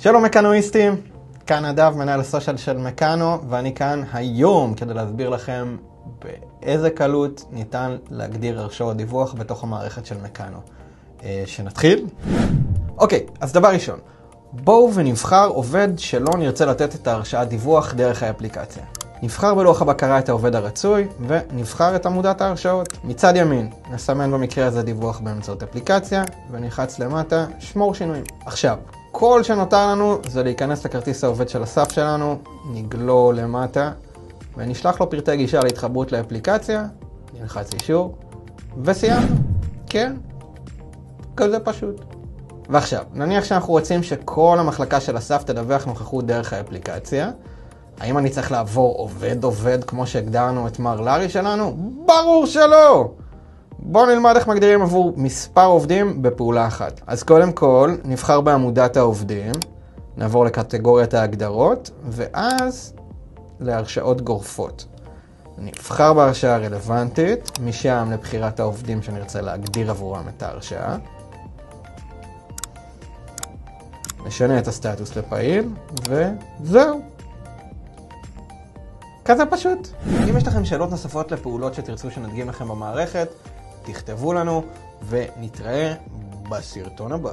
שלום מקנואיסטים, כאן נדב, מנהל הסושיאל של מקנו, ואני כאן היום כדי להסביר לכם באיזה קלות ניתן להגדיר הרשאות דיווח בתוך המערכת של מקנו. שנתחיל? אוקיי, אז דבר ראשון, בואו ונבחר עובד שלא נרצה לתת את ההרשאת דיווח דרך האפליקציה. נבחר בלוח הבקרה את העובד הרצוי ונבחר את עמודת ההרשאות. מצד ימין נסמן במקרה הזה דיווח באמצעות אפליקציה ונלחץ למטה שמור שינויים. עכשיו, כל שנותר לנו זה להיכנס לכרטיס העובד של הסף שלנו, נגלו למטה ונשלח לו פרטי גישה להתחברות לאפליקציה, נלחץ אישור וסיימנו. כן, כזה פשוט. ועכשיו, נניח שאנחנו רוצים שכל המחלקה של הסף תדווח נוכחות דרך האפליקציה. האם אני צריך לעבור עובד כמו שהגדרנו את מר לארי שלנו? ברור שלא! בואו נלמד איך מגדירים עבור מספר עובדים בפעולה אחת. אז קודם כל, נבחר בעמודת העובדים, נעבור לקטגוריית ההגדרות, ואז להרשאות גורפות. נבחר בהרשאה הרלוונטית, משם לבחירת העובדים שנרצה להגדיר עבורם את ההרשאה. נשנה את הסטטוס לפעיל, וזהו. כזה פשוט. אם יש לכם שאלות נוספות לפעולות שתרצו שנדגים לכם במערכת, תכתבו לנו ונתראה בסרטון הבא.